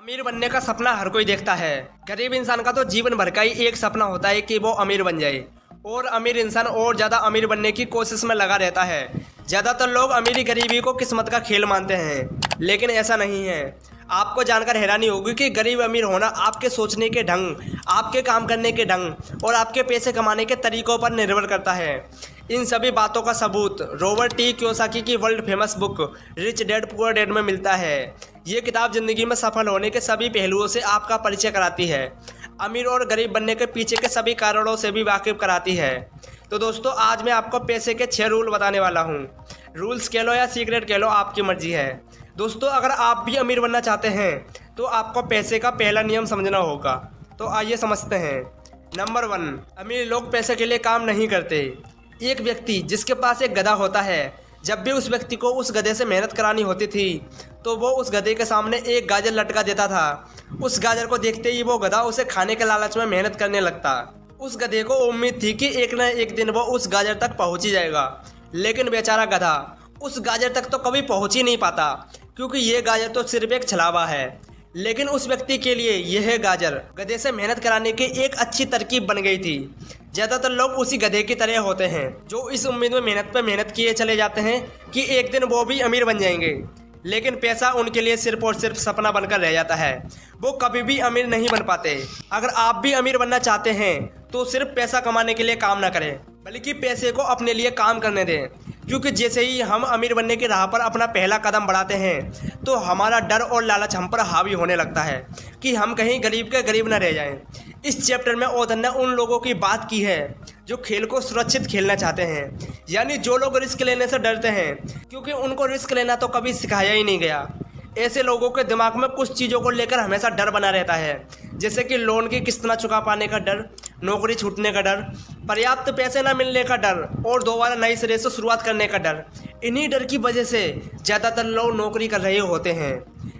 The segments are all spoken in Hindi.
अमीर बनने का सपना हर कोई देखता है। गरीब इंसान का तो जीवन भर का ही एक सपना होता है कि वो अमीर बन जाए और अमीर इंसान और ज़्यादा अमीर बनने की कोशिश में लगा रहता है। ज़्यादातर लोग अमीरी गरीबी को किस्मत का खेल मानते हैं, लेकिन ऐसा नहीं है। आपको जानकर हैरानी होगी कि गरीब अमीर होना आपके सोचने के ढंग, आपके काम करने के ढंग और आपके पैसे कमाने के तरीकों पर निर्भर करता है। इन सभी बातों का सबूत रॉबर्ट टी कियोसाकी की world famous book rich dad poor dad में मिलता है। ये किताब ज़िंदगी में सफल होने के सभी पहलुओं से आपका परिचय कराती है, अमीर और गरीब बनने के पीछे के सभी कारणों से भी वाकिफ कराती है। तो दोस्तों, आज मैं आपको पैसे के 6 रूल बताने वाला हूँ। रूल्स कह लो या सीक्रेट कह लो, आपकी मर्जी है। दोस्तों, अगर आप भी अमीर बनना चाहते हैं तो आपको पैसे का पहला नियम समझना होगा। तो आइए समझते हैं। नंबर 1, अमीर लोग पैसे के लिए काम नहीं करते। एक व्यक्ति जिसके पास एक गधा होता है, जब भी उस व्यक्ति को उस गधे से मेहनत करानी होती थी तो वो उस गधे के सामने एक गाजर लटका देता था। उस गाजर को देखते ही वो गधा उसे खाने के लालच में मेहनत करने लगता। उस गधे को उम्मीद थी कि एक न एक दिन वो उस गाजर तक पहुंच ही जाएगा, लेकिन बेचारा गधा उस गाजर तक तो कभी पहुंच ही नहीं पाता, क्योंकि ये गाजर तो सिर्फ एक छलावा है। लेकिन उस व्यक्ति के लिए यह गाजर गधे से मेहनत कराने की एक अच्छी तरकीब बन गई थी। ज़्यादातर लोग उसी गधे की तरह होते हैं जो इस उम्मीद में मेहनत पे मेहनत किए चले जाते हैं कि एक दिन वो भी अमीर बन जाएंगे, लेकिन पैसा उनके लिए सिर्फ और सिर्फ सपना बनकर रह जाता है। वो कभी भी अमीर नहीं बन पाते। अगर आप भी अमीर बनना चाहते हैं तो सिर्फ पैसा कमाने के लिए काम ना करें, बल्कि पैसे को अपने लिए काम करने दें। क्योंकि जैसे ही हम अमीर बनने की राह पर अपना पहला कदम बढ़ाते हैं तो हमारा डर और लालच हम पर हावी होने लगता है कि हम कहीं गरीब के गरीब न रह जाएं। इस चैप्टर में ऑथर ने उन लोगों की बात की है जो खेल को सुरक्षित खेलना चाहते हैं, यानी जो लोग रिस्क लेने से डरते हैं, क्योंकि उनको रिस्क लेना तो कभी सिखाया ही नहीं गया। ऐसे लोगों के दिमाग में कुछ चीज़ों को लेकर हमेशा डर बना रहता है, जैसे कि लोन की किस्त ना चुका पाने का डर, नौकरी छूटने का डर, पर्याप्त पैसे ना मिलने का डर और दोबारा नई सिरे से शुरुआत करने का डर। इन्हीं डर की वजह से ज़्यादातर लोग नौकरी कर रहे होते हैं।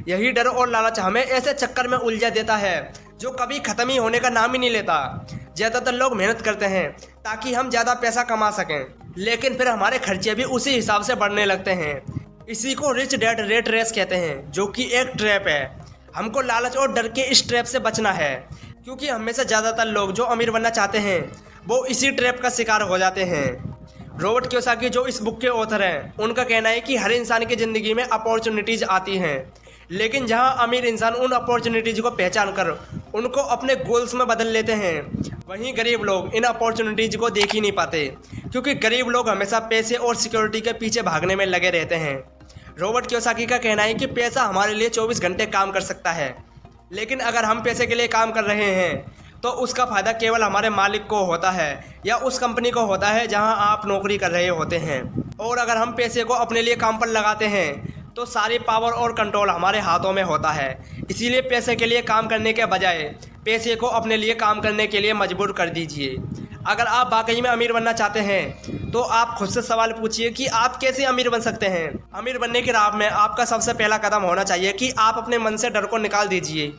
यही डर और लालच हमें ऐसे चक्कर में उलझा देता है जो कभी ख़त्म ही होने का नाम ही नहीं लेता। ज़्यादातर लोग मेहनत करते हैं ताकि हम ज़्यादा पैसा कमा सकें, लेकिन फिर हमारे खर्चे भी उसी हिसाब से बढ़ने लगते हैं। इसी को रिच डैड रेट रेस कहते हैं, जो कि एक ट्रैप है। हमको लालच और डर के इस ट्रैप से बचना है, क्योंकि हमें से ज़्यादातर लोग जो अमीर बनना चाहते हैं वो इसी ट्रैप का शिकार हो जाते हैं। रॉबर्ट कियोसाकी जो इस बुक के ऑथर हैं, उनका कहना है कि हर इंसान की ज़िंदगी में अपॉर्चुनिटीज़ आती हैं, लेकिन जहां अमीर इंसान उन अपॉर्चुनिटीज़ को पहचान कर उनको अपने गोल्स में बदल लेते हैं, वहीं गरीब लोग इन अपॉर्चुनिटीज़ को देख ही नहीं पाते, क्योंकि गरीब लोग हमेशा पैसे और सिक्योरिटी के पीछे भागने में लगे रहते हैं। रॉबर्ट कियोसाकी का कहना है कि पैसा हमारे लिए 24 घंटे काम कर सकता है, लेकिन अगर हम पैसे के लिए काम कर रहे हैं तो उसका फ़ायदा केवल हमारे मालिक को होता है या उस कंपनी को होता है जहां आप नौकरी कर रहे होते हैं। और अगर हम पैसे को अपने लिए काम पर लगाते हैं तो सारी पावर और कंट्रोल हमारे हाथों में होता है। इसीलिए पैसे के लिए काम करने के बजाय पैसे को अपने लिए काम करने के लिए मजबूर कर दीजिए। अगर आप वाकई में अमीर बनना चाहते हैं तो आप खुद से सवाल पूछिए कि आप कैसे अमीर बन सकते हैं। अमीर बनने की राह में आपका सबसे पहला कदम होना चाहिए कि आप अपने मन से डर को निकाल दीजिए,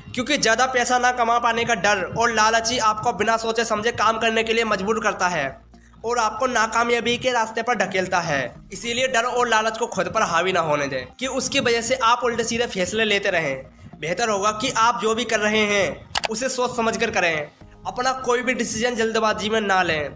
क्योंकि ज़्यादा पैसा ना कमा पाने का डर और लालच ही आपको बिना सोचे समझे काम करने के लिए मजबूर करता है और आपको नाकामयाबी के रास्ते पर ढकेलता है। इसीलिए डर और लालच को खुद पर हावी ना होने दें कि उसकी वजह से आप उल्टे सीधे फैसले लेते रहें। बेहतर होगा कि आप जो भी कर रहे हैं उसे सोच समझ कर करें। अपना कोई भी डिसीजन जल्दबाजी में ना लें।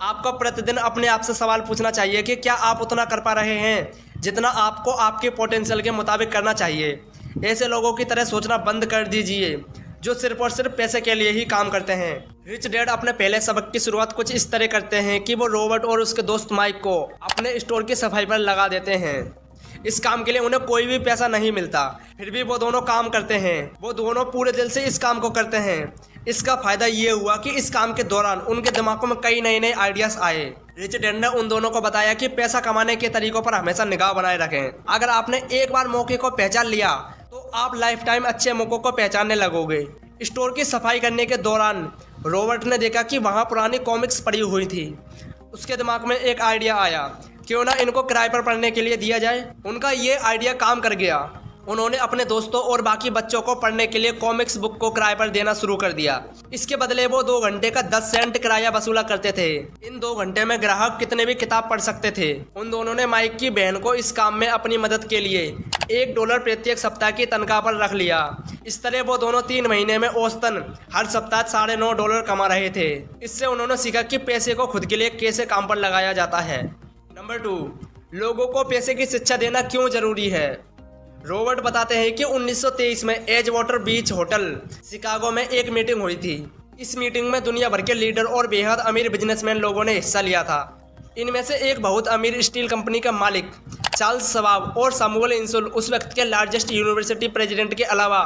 आपको प्रतिदिन अपने आप से सवाल पूछना चाहिए कि क्या आप उतना कर पा रहे हैं जितना आपको आपके पोटेंशियल के मुताबिक करना चाहिए। ऐसे लोगों की तरह सोचना बंद कर दीजिए जो सिर्फ और सिर्फ पैसे के लिए ही काम करते हैं। रिच डैड अपने पहले सबक की शुरुआत कुछ इस तरह करते हैं कि वो रॉबर्ट और उसके दोस्त माइक को अपने स्टोर की सफाई पर लगा देते हैं। इस काम के लिए उन्हें कोई भी पैसा नहीं मिलता, फिर भी वो दोनों काम करते हैं। वो दोनों पूरे दिल से इस काम को करते हैं। इसका फायदा ये हुआ कि इस काम के दौरान उनके दिमागों में कई नए नए आइडियाज आए। रिच डैड ने उन दोनों को बताया कि पैसा कमाने के तरीकों पर हमेशा निगाह बनाए रखें। अगर आपने एक बार मौके को पहचान लिया तो आप लाइफ टाइम अच्छे मौकों को पहचानने लगोगे। स्टोर की सफाई करने के दौरान रॉबर्ट ने देखा कि वहाँ पुरानी कॉमिक्स पड़ी हुई थी। उसके दिमाग में एक आइडिया आया, क्यों ना इनको किराए पर पढ़ने के लिए दिया जाए। उनका ये आइडिया काम कर गया। उन्होंने अपने दोस्तों और बाकी बच्चों को पढ़ने के लिए कॉमिक्स बुक को किराए पर देना शुरू कर दिया। इसके बदले वो 2 घंटे का 10 सेंट किराया वसूला करते थे। इन 2 घंटे में ग्राहक कितने भी किताब पढ़ सकते थे। उन दोनों ने माइक की बहन को इस काम में अपनी मदद के लिए $1 प्रत्येक सप्ताह की तनख्वाह पर रख लिया। इस तरह वो दोनों 3 महीने में औसतन हर सप्ताह $9.5 कमा रहे थे। इससे उन्होंने सीखा कि पैसे को खुद के लिए कैसे काम पर लगाया जाता है। नंबर 2, लोगों को पैसे की शिक्षा देना क्यों जरूरी है। रॉबर्ट बताते हैं कि 1923 में एजवाटर बीच होटल शिकागो में एक मीटिंग हुई थी। इस मीटिंग में दुनिया भर के लीडर और बेहद अमीर बिजनेसमैन लोगों ने हिस्सा लिया था। इनमें से एक बहुत अमीर स्टील कंपनी का मालिक चार्ल्स शवाब और सैमुअल इंसुल उस वक्त के लार्जेस्ट यूनिवर्सिटी प्रेसिडेंट के अलावा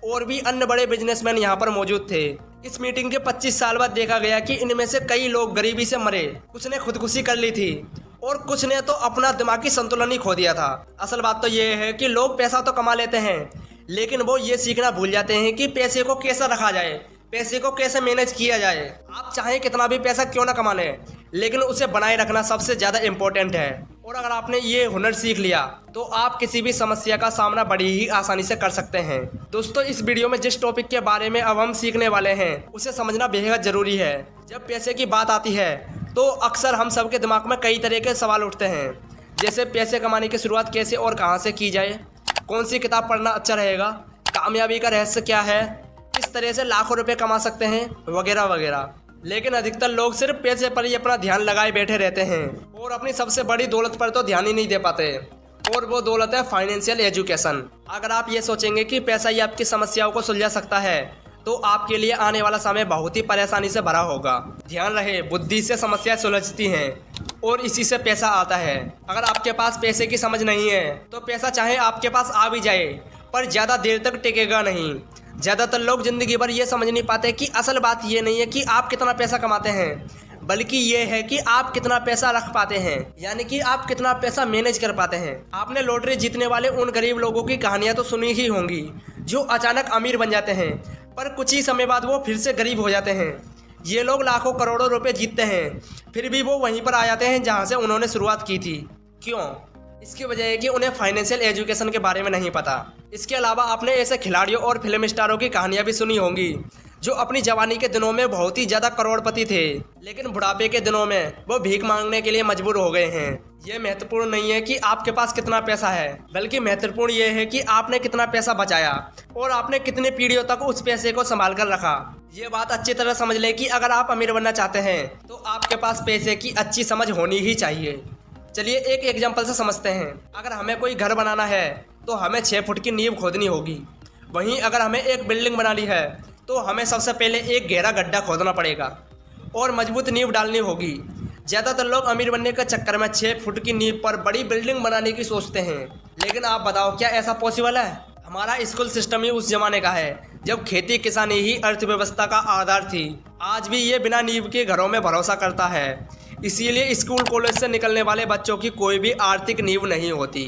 और भी अन्य बड़े बिजनेसमैन यहाँ पर मौजूद थे। इस मीटिंग के 25 साल बाद देखा गया कि इनमें से कई लोग गरीबी से मरे, कुछ ने खुदकुशी कर ली थी और कुछ ने तो अपना दिमागी संतुलन ही खो दिया था। असल बात तो ये है कि लोग पैसा तो कमा लेते हैं, लेकिन वो ये सीखना भूल जाते हैं कि पैसे को कैसे रखा जाए, पैसे को कैसे मैनेज किया जाए। आप चाहे कितना भी पैसा क्यों ना कमा लें, लेकिन उसे बनाए रखना सबसे ज़्यादा इम्पोर्टेंट है। और अगर आपने ये हुनर सीख लिया तो आप किसी भी समस्या का सामना बड़ी ही आसानी से कर सकते हैं। दोस्तों, इस वीडियो में जिस टॉपिक के बारे में अब हम सीखने वाले हैं उसे समझना बेहद ज़रूरी है। जब पैसे की बात आती है तो अक्सर हम सबके दिमाग में कई तरह के सवाल उठते हैं, जैसे पैसे कमाने की शुरुआत कैसे और कहाँ से की जाए, कौन सी किताब पढ़ना अच्छा रहेगा, कामयाबी का रहस्य क्या है, किस तरह से लाखों रुपए कमा सकते हैं, वगैरह वगैरह। लेकिन अधिकतर लोग सिर्फ पैसे पर ही अपना ध्यान लगाए बैठे रहते हैं और अपनी सबसे बड़ी दौलत पर तो ध्यान ही नहीं दे पाते, और वो दौलत है फाइनेंशियल एजुकेशन। अगर आप ये सोचेंगे कि पैसा ही आपकी समस्याओं को सुलझा सकता है तो आपके लिए आने वाला समय बहुत ही परेशानी से भरा होगा। ध्यान रहे, बुद्धि से समस्या सुलझती हैं और इसी से पैसा आता है। अगर आपके पास पैसे की समझ नहीं है तो पैसा चाहे आपके पास आ भी जाए पर ज़्यादा देर तक टिकेगा नहीं। ज़्यादातर लोग ज़िंदगी भर ये समझ नहीं पाते कि असल बात ये नहीं है कि आप कितना पैसा कमाते हैं, बल्कि ये है कि आप कितना पैसा रख पाते हैं, यानी कि आप कितना पैसा मैनेज कर पाते हैं। आपने लॉटरी जीतने वाले उन गरीब लोगों की कहानियाँ तो सुनी ही होंगी जो अचानक अमीर बन जाते हैं पर कुछ ही समय बाद वो फिर से गरीब हो जाते हैं। ये लोग लाखों करोड़ों रुपए जीतते हैं फिर भी वो वहीं पर आ जाते हैं जहाँ से उन्होंने शुरुआत की थी। क्यों? इसकी वजह है कि उन्हें फाइनेंशियल एजुकेशन के बारे में नहीं पता। इसके अलावा आपने ऐसे खिलाड़ियों और फिल्म स्टारों की कहानियां भी सुनी होंगी जो अपनी जवानी के दिनों में बहुत ही ज़्यादा करोड़पति थे, लेकिन बुढ़ापे के दिनों में वो भीख मांगने के लिए मजबूर हो गए हैं। ये महत्वपूर्ण नहीं है कि आपके पास कितना पैसा है, बल्कि महत्वपूर्ण ये है कि आपने कितना पैसा बचाया और आपने कितने पीढ़ियों तक उस पैसे को संभाल कर रखा। ये बात अच्छी तरह समझ लें कि अगर आप अमीर बनना चाहते हैं तो आपके पास पैसे की अच्छी समझ होनी ही चाहिए। चलिए एक एग्जाम्पल से समझते हैं। अगर हमें कोई घर बनाना है तो हमें 6 फुट की नींव खोदनी होगी। वहीं अगर हमें एक बिल्डिंग बनानी है तो हमें सबसे पहले एक गहरा गड्ढा खोदना पड़ेगा और मजबूत नींव डालनी होगी। ज़्यादातर लोग अमीर बनने के चक्कर में 6 फुट की नींव पर बड़ी बिल्डिंग बनाने की सोचते हैं, लेकिन आप बताओ क्या ऐसा पॉसिबल है? हमारा स्कूल सिस्टम ही उस जमाने का है जब खेती किसानी ही अर्थव्यवस्था का आधार थी। आज भी ये बिना नींव के घरों में भरोसा करता है, इसीलिए स्कूल कॉलेज से निकलने वाले बच्चों की कोई भी आर्थिक नींव नहीं होती।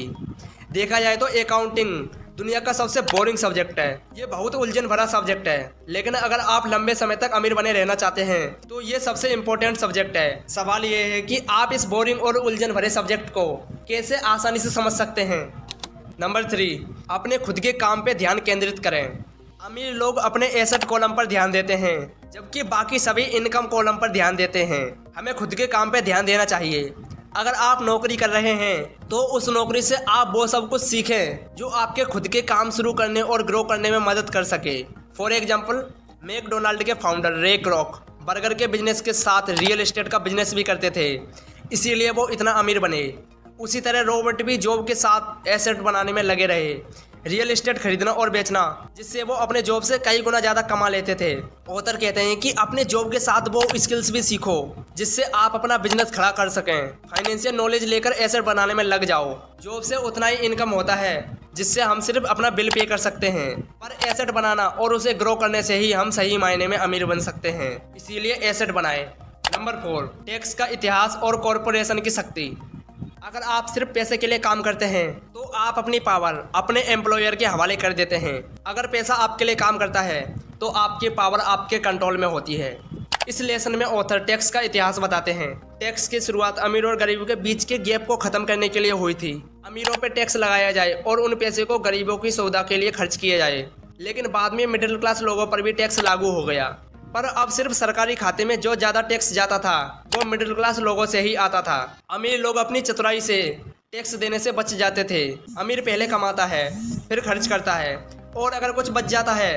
देखा जाए तो अकाउंटिंग दुनिया का सबसे बोरिंग सब्जेक्ट है। ये बहुत उलझन भरा सब्जेक्ट है, लेकिन अगर आप लंबे समय तक अमीर बने रहना चाहते हैं तो ये सबसे इम्पोर्टेंट सब्जेक्ट है। सवाल ये है कि आप इस बोरिंग और उलझन भरे सब्जेक्ट को कैसे आसानी से समझ सकते हैं। नंबर 3, अपने खुद के काम पे ध्यान केंद्रित करें। अमीर लोग अपने एसेट कॉलम पर ध्यान देते हैं जबकि बाकी सभी इनकम कॉलम पर ध्यान देते हैं। हमें खुद के काम पे ध्यान देना चाहिए। अगर आप नौकरी कर रहे हैं तो उस नौकरी से आप वो सब कुछ सीखें जो आपके खुद के काम शुरू करने और ग्रो करने में मदद कर सके। फॉर एग्जाम्पल, मैकडोनाल्ड के फाउंडर रे क्रॉक बर्गर के बिजनेस के साथ रियल एस्टेट का बिजनेस भी करते थे, इसीलिए वो इतना अमीर बने। उसी तरह रॉबर्ट भी जॉब के साथ एसेट बनाने में लगे रहे, रियल एस्टेट खरीदना और बेचना, जिससे वो अपने जॉब से कई गुना ज़्यादा कमा लेते थे। ऑथर कहते हैं कि अपने जॉब के साथ वो स्किल्स भी सीखो जिससे आप अपना बिजनेस खड़ा कर सकें। फाइनेंशियल नॉलेज लेकर एसेट बनाने में लग जाओ। जॉब से उतना ही इनकम होता है जिससे हम सिर्फ अपना बिल पे कर सकते हैं, पर एसेट बनाना और उसे ग्रो करने से ही हम सही मायने में अमीर बन सकते हैं। इसीलिए एसेट बनाएं। नंबर 4, टैक्स का इतिहास और कॉरपोरेशन की शक्ति। अगर आप सिर्फ पैसे के लिए काम करते हैं तो आप अपनी पावर अपने एम्प्लॉयर के हवाले कर देते हैं। अगर पैसा आपके लिए काम करता है तो आपकी पावर आपके कंट्रोल में होती है। इस लेसन में ऑथर टैक्स का इतिहास बताते हैं। टैक्स की शुरुआत अमीर और गरीबों के बीच के गैप को खत्म करने के लिए हुई थी। अमीरों पे टैक्स लगाया जाए और उन पैसे को गरीबों की सुविधा के लिए खर्च किया जाए। लेकिन बाद में मिडिल क्लास लोगों पर भी टैक्स लागू हो गया, पर अब सिर्फ सरकारी खाते में जो ज्यादा टैक्स जाता था वो मिडिल क्लास लोगों से ही आता था। अमीर लोग अपनी चतुराई से टैक्स देने से बच जाते थे। अमीर पहले कमाता है, फिर खर्च करता है, और अगर कुछ बच जाता है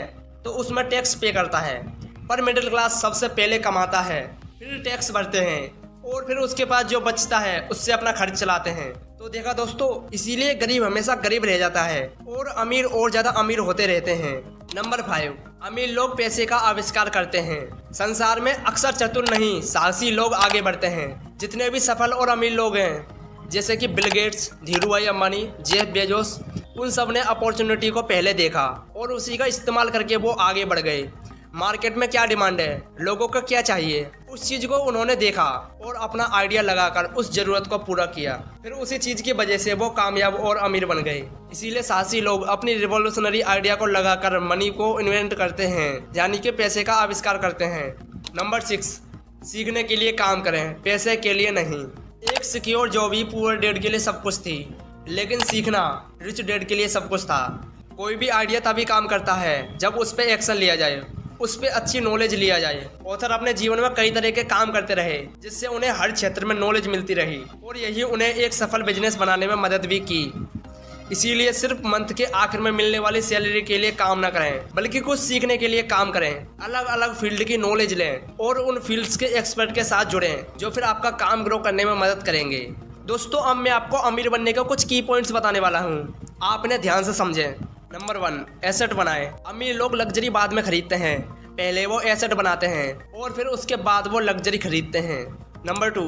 तो उसमें टैक्स पे करता है। पर मिडिल क्लास सबसे पहले कमाता है, फिर टैक्स भरते हैं, और फिर उसके पास जो बचता है उससे अपना खर्च चलाते हैं। तो देखा दोस्तों, इसीलिए गरीब हमेशा गरीब रह जाता है और अमीर और ज्यादा अमीर होते रहते हैं। नंबर 5, अमीर लोग पैसे का आविष्कार करते हैं। संसार में अक्सर चतुर नहीं, साहसी लोग आगे बढ़ते हैं। जितने भी सफल और अमीर लोग हैं, जैसे कि Bill Gates, Dhirubhai Ambani, Jeff Bezos, उन सब ने अपॉर्चुनिटी को पहले देखा और उसी का इस्तेमाल करके वो आगे बढ़ गए। मार्केट में क्या डिमांड है, लोगों को क्या चाहिए, उस चीज को उन्होंने देखा और अपना आइडिया लगाकर उस जरूरत को पूरा किया। फिर उसी चीज की वजह से वो कामयाब और अमीर बन गए। इसीलिए साहसी लोग अपनी रिवॉल्यूशनरी आइडिया को लगाकर मनी को इन्वेंट करते हैं, यानी कि पैसे का आविष्कार करते हैं। नंबर 6, सीखने के लिए काम करें, पैसे के लिए नहीं। एक सिक्योर जॉब ही पुअर डैड के लिए सब कुछ थी, लेकिन सीखना रिच डैड के लिए सब कुछ था। कोई भी आइडिया तभी काम करता है जब उस पर एक्शन लिया जाए, उस पर अच्छी नॉलेज लिया जाए। ऑथर अपने जीवन में कई तरह के काम करते रहे, जिससे उन्हें हर क्षेत्र में नॉलेज मिलती रही और यही उन्हें एक सफल बिजनेस बनाने में मदद भी की। इसीलिए सिर्फ मंथ के आखिर में मिलने वाली सैलरी के लिए काम न करें, बल्कि कुछ सीखने के लिए काम करें। अलग अलग फील्ड की नॉलेज लें और उन फील्ड्स के एक्सपर्ट के साथ जुड़ें, जो फिर आपका काम ग्रो करने में मदद करेंगे। दोस्तों, अब मैं आपको अमीर बनने के कुछ की पॉइंट्स बताने वाला हूँ, आप इन्हें ध्यान से समझें। नंबर 1, एसेट बनाएं। अमीर लोग लग्जरी बाद में खरीदते हैं, पहले वो एसेट बनाते हैं और फिर उसके बाद वो लग्जरी खरीदते हैं। नंबर 2,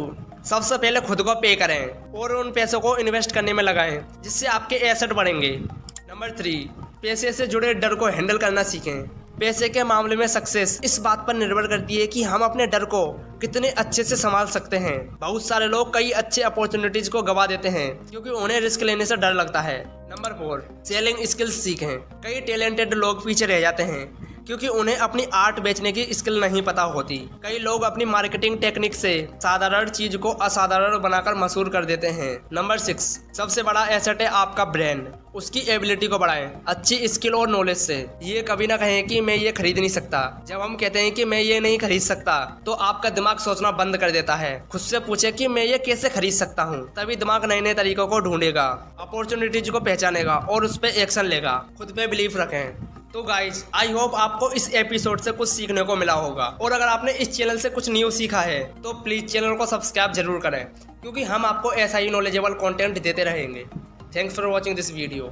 सबसे पहले खुद को पे करें और उन पैसों को इन्वेस्ट करने में लगाएं, जिससे आपके एसेट बढ़ेंगे। नंबर 3, पैसे से जुड़े डर को हैंडल करना सीखें। पैसे के मामले में सक्सेस इस बात पर निर्भर करती है कि हम अपने डर को कितने अच्छे से संभाल सकते हैं। बहुत सारे लोग कई अच्छे अपॉर्चुनिटीज को गवा देते हैं क्योंकि उन्हें रिस्क लेने से डर लगता है। नंबर 4, सेलिंग स्किल्स सीखें। कई टैलेंटेड लोग पीछे रह जाते हैं क्योंकि उन्हें अपनी आर्ट बेचने की स्किल नहीं पता होती। कई लोग अपनी मार्केटिंग टेक्निक से साधारण चीज को असाधारण बनाकर मशहूर कर देते हैं। नंबर 6, सबसे बड़ा एसेट है आपका ब्रेन। उसकी एबिलिटी को बढ़ाएं अच्छी स्किल और नॉलेज से। ये कभी ना कहें कि मैं ये खरीद नहीं सकता। जब हम कहते हैं कि मैं ये नहीं खरीद सकता, तो आपका दिमाग सोचना बंद कर देता है। खुद से पूछे कि मैं ये कैसे खरीद सकता हूँ, तभी दिमाग नए नए तरीकों को ढूंढेगा, अपॉर्चुनिटीज को पहचानेगा और उस पर एक्शन लेगा। खुद पे बिलीफ रखें। तो गाइज, आई होप आपको इस एपिसोड से कुछ सीखने को मिला होगा, और अगर आपने इस चैनल से कुछ न्यू सीखा है तो प्लीज चैनल को सब्सक्राइब जरूर करें, क्योंकि हम आपको ऐसा ही नॉलेजेबल कंटेंट देते रहेंगे। Thanks for watching this video.